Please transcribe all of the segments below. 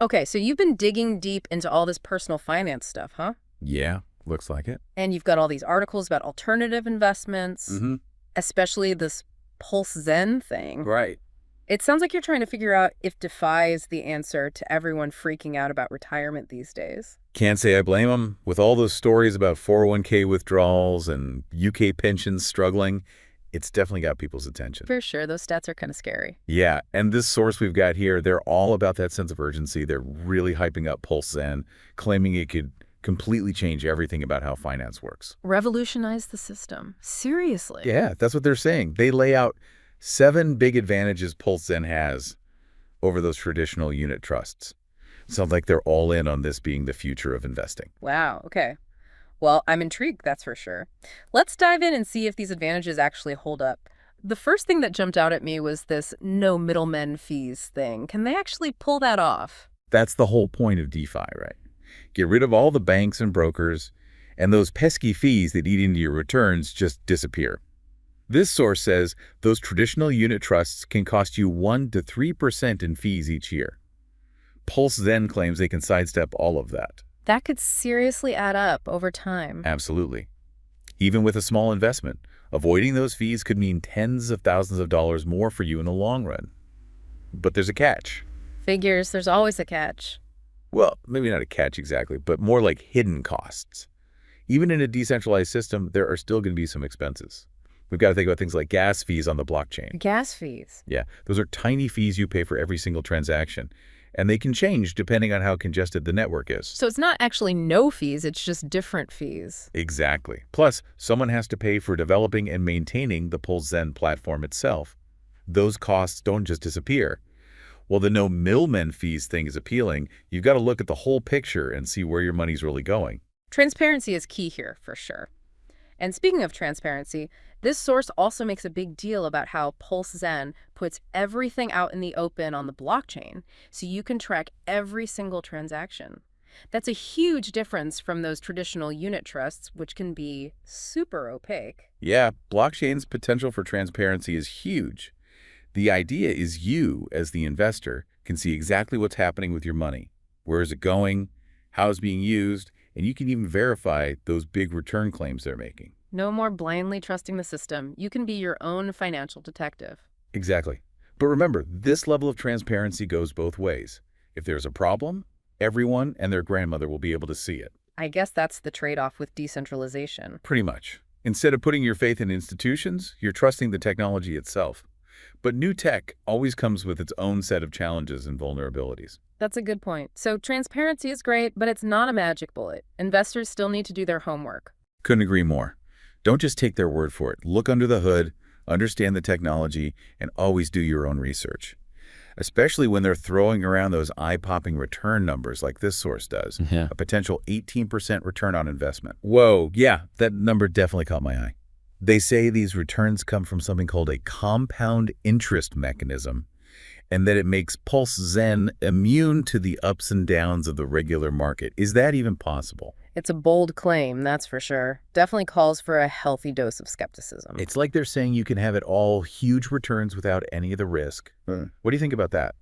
Okay, so you've been digging deep into all this personal finance stuff, huh? Yeah, looks like it. And you've got all these articles about alternative investments, Mm-hmm. especially this Pulse Zen thing. Right. It sounds like you're trying to figure out if DeFi is the answer to everyone freaking out about retirement these days. Can't say I blame them. With all those stories about 401k withdrawals and UK pensions struggling, it's definitely got people's attention. For sure, those stats are kind of scary. Yeah, and this source we've got here, they're all about that sense of urgency. They're really hyping up Pulse Zen, claiming it could completely change everything about how finance works. Revolutionize the system. Seriously. Yeah, that's what they're saying. They lay out 7 big advantages Pulse Zen has over those traditional unit trusts. Sounds like they're all in on this being the future of investing. Wow, okay. Well, I'm intrigued, that's for sure. Let's dive in and see if these advantages actually hold up. The first thing that jumped out at me was this no middlemen fees thing. Can they actually pull that off? That's the whole point of DeFi, right? Get rid of all the banks and brokers, and those pesky fees that eat into your returns just disappear. This source says those traditional unit trusts can cost you 1 to 3% in fees each year. Pulse Zen claims they can sidestep all of that. That could seriously add up over time. Absolutely. Even with a small investment, avoiding those fees could mean tens of thousands of dollars more for you in the long run. But there's a catch. Figures, there's always a catch. Well, maybe not a catch exactly, but more like hidden costs. Even in a decentralized system, there are still going to be some expenses. We've got to think about things like gas fees on the blockchain. Gas fees. Yeah, those are tiny fees you pay for every single transaction, and they can change depending on how congested the network is. So it's not actually no fees, it's just different fees. Exactly. Plus, someone has to pay for developing and maintaining the Pulse Zen platform itself. Those costs don't just disappear. While the no middlemen fees thing is appealing, you've got to look at the whole picture and see where your money's really going. Transparency is key here, for sure. And speaking of transparency, this source also makes a big deal about how Pulse Zen puts everything out in the open on the blockchain, so you can track every single transaction. That's a huge difference from those traditional unit trusts, which can be super opaque. Yeah, blockchain's potential for transparency is huge. The idea is you, as the investor, can see exactly what's happening with your money. Where is it going? How it's being used? And you can even verify those big return claims they're making. No more blindly trusting the system. You can be your own financial detective. Exactly. But remember, this level of transparency goes both ways. If there's a problem, everyone and their grandmother will be able to see it. I guess that's the trade-off with decentralization. Pretty much. Instead of putting your faith in institutions, you're trusting the technology itself. But new tech always comes with its own set of challenges and vulnerabilities. That's a good point. So transparency is great, but it's not a magic bullet. Investors still need to do their homework. Couldn't agree more. Don't just take their word for it. Look under the hood, understand the technology, and always do your own research. Especially when they're throwing around those eye-popping return numbers like this source does. Yeah. A potential 18% return on investment. Whoa, yeah, that number definitely caught my eye. They say these returns come from something called a compound interest mechanism, and that it makes Pulse Zen immune to the ups and downs of the regular market. Is that even possible? It's a bold claim, that's for sure. Definitely calls for a healthy dose of skepticism. It's like they're saying you can have it all huge returns without any of the risk. What do you think about that?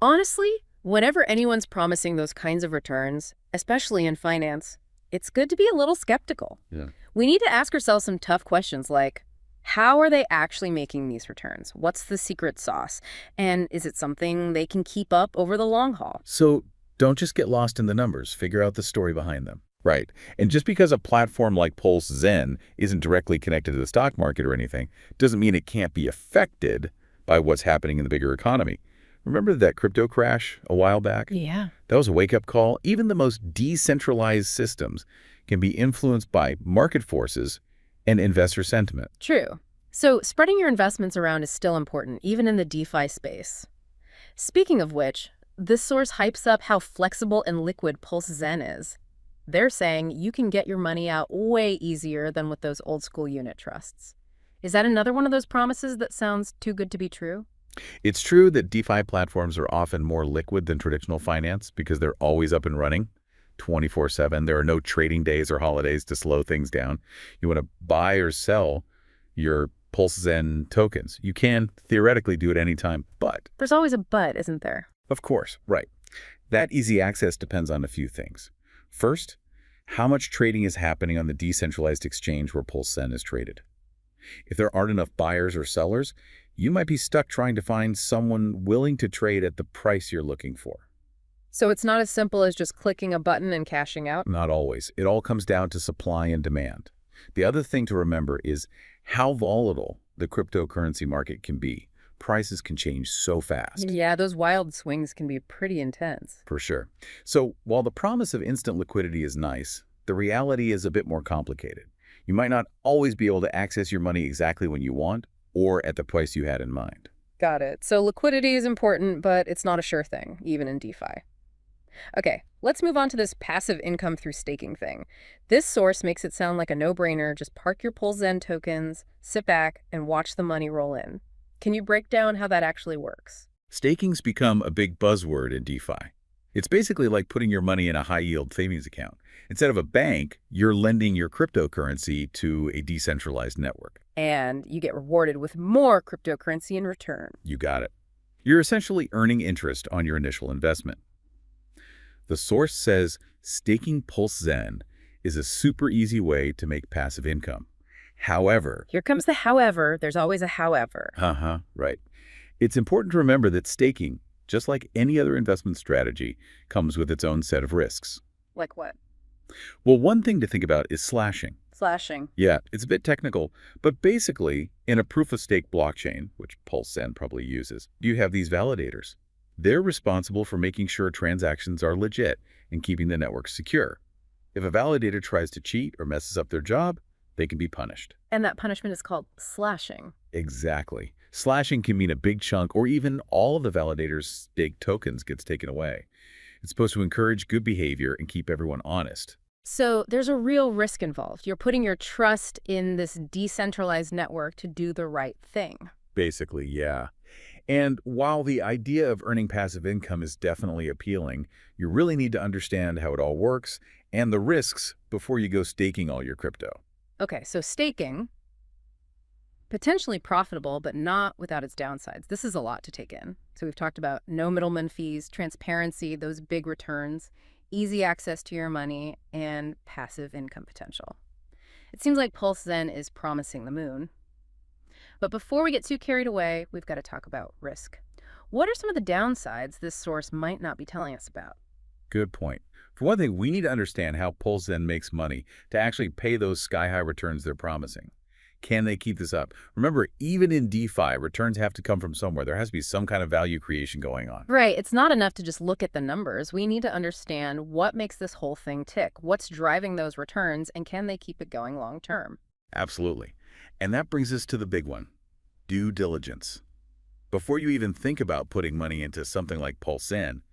Honestly, whenever anyone's promising those kinds of returns, especially in finance, it's good to be a little skeptical. Yeah. We need to ask ourselves some tough questions like, how are they actually making these returns? What's the secret sauce? And is it something they can keep up over the long haul? So don't just get lost in the numbers. Figure out the story behind them. Right. And just because a platform like Pulse Zen isn't directly connected to the stock market or anything, doesn't mean it can't be affected by what's happening in the bigger economy. Remember that crypto crash a while back? Yeah. That was a wake-up call. Even the most decentralized systems can be influenced by market forces and investor sentiment. True. So spreading your investments around is still important, even in the DeFi space. Speaking of which, this source hypes up how flexible and liquid Pulse Zen is. They're saying you can get your money out way easier than with those old school unit trusts. Is that another one of those promises that sounds too good to be true? It's true that DeFi platforms are often more liquid than traditional finance because they're always up and running 24/7. There are no trading days or holidays to slow things down. You want to buy or sell your Pulse Zen tokens. You can theoretically do it anytime, but... There's always a but, isn't there? Of course, right. That easy access depends on a few things. First, how much trading is happening on the decentralized exchange where Pulse Zen is traded. If there aren't enough buyers or sellers, you might be stuck trying to find someone willing to trade at the price you're looking for. So it's not as simple as just clicking a button and cashing out? Not always. It all comes down to supply and demand. The other thing to remember is how volatile the cryptocurrency market can be. Prices can change so fast. Yeah, those wild swings can be pretty intense. For sure. So while the promise of instant liquidity is nice, the reality is a bit more complicated. You might not always be able to access your money exactly when you want or at the price you had in mind. Got it. So liquidity is important, but it's not a sure thing, even in DeFi. Okay, let's move on to this passive income through staking thing. This source makes it sound like a no-brainer. Just park your Pulse Zen tokens, sit back, and watch the money roll in. Can you break down how that actually works? Staking's become a big buzzword in DeFi. It's basically like putting your money in a high-yield savings account. Instead of a bank, you're lending your cryptocurrency to a decentralized network. And you get rewarded with more cryptocurrency in return. You got it. You're essentially earning interest on your initial investment. The source says staking Pulse Zen is a super easy way to make passive income. However, Here comes the however. There's always a however. right. It's important to remember that staking, just like any other investment strategy, comes with its own set of risks. Like what? Well, one thing to think about is slashing. Slashing. Yeah, it's a bit technical, but basically, in a proof-of-stake blockchain, which Pulse Zen probably uses, you have these validators. They're responsible for making sure transactions are legit and keeping the network secure. If a validator tries to cheat or messes up their job, they can be punished. And that punishment is called slashing. Exactly. Slashing can mean a big chunk or even all of the validator's staked tokens gets taken away. It's supposed to encourage good behavior and keep everyone honest. So there's a real risk involved. You're putting your trust in this decentralized network to do the right thing. Basically, yeah. And while the idea of earning passive income is definitely appealing, you really need to understand how it all works and the risks before you go staking all your crypto. Okay, so staking, potentially profitable, but not without its downsides. This is a lot to take in. So we've talked about no middleman fees, transparency, those big returns, easy access to your money, and passive income potential. It seems like Pulse Zen is promising the moon. But before we get too carried away, we've got to talk about risk. What are some of the downsides this source might not be telling us about? Good point. For one thing, we need to understand how Pulse Zen makes money to actually pay those sky-high returns they're promising. Can they keep this up? Remember, even in DeFi, returns have to come from somewhere. There has to be some kind of value creation going on. Right, it's not enough to just look at the numbers. We need to understand what makes this whole thing tick, what's driving those returns, and can they keep it going long term? Absolutely. And that brings us to the big one, due diligence. Before you even think about putting money into something like Pulse Zen,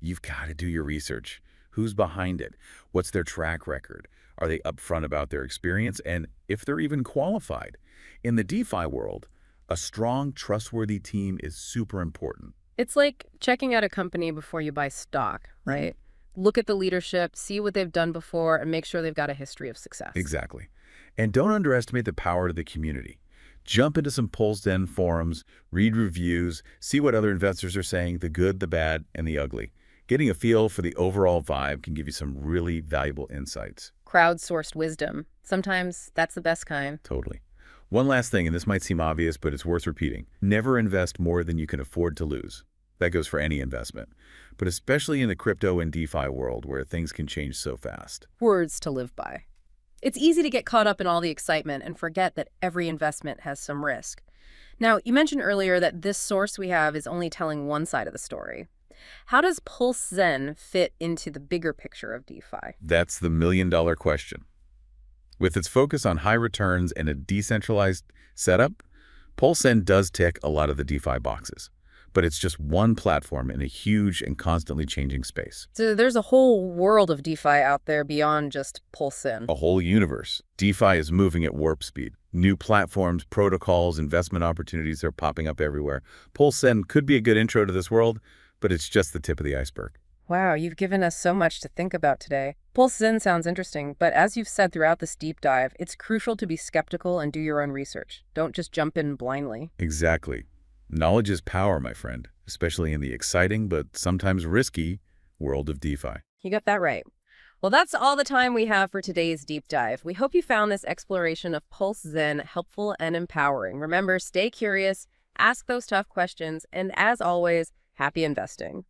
you've got to do your research. Who's behind it? What's their track record? Are they upfront about their experience? And if they're even qualified? In the DeFi world, a strong, trustworthy team is super important. It's like checking out a company before you buy stock, right? Look at the leadership, see what they've done before, and make sure they've got a history of success. Exactly. And don't underestimate the power of the community. Jump into some Pulse Zen forums, read reviews, see what other investors are saying, the good, the bad, and the ugly. Getting a feel for the overall vibe can give you some really valuable insights. Crowdsourced wisdom. Sometimes that's the best kind. Totally. One last thing, and this might seem obvious, but it's worth repeating. Never invest more than you can afford to lose. That goes for any investment, but especially in the crypto and DeFi world where things can change so fast. Words to live by. It's easy to get caught up in all the excitement and forget that every investment has some risk. Now, you mentioned earlier that this source we have is only telling one side of the story. How does Pulse Zen fit into the bigger picture of DeFi? That's the million-dollar question. With its focus on high returns and a decentralized setup, Pulse Zen does tick a lot of the DeFi boxes. But it's just one platform in a huge and constantly changing space. So there's a whole world of DeFi out there beyond just Pulse Zen. A whole universe. DeFi is moving at warp speed. New platforms, protocols, investment opportunities are popping up everywhere. Pulse Zen could be a good intro to this world, but it's just the tip of the iceberg. Wow, you've given us so much to think about today. Pulse Zen sounds interesting, but as you've said throughout this deep dive, it's crucial to be skeptical and do your own research. Don't just jump in blindly. Exactly. Knowledge is power, my friend, especially in the exciting but sometimes risky world of DeFi. You got that right. Well, that's all the time we have for today's deep dive. We hope you found this exploration of Pulse Zen helpful and empowering. Remember, stay curious, ask those tough questions, and as always, happy investing.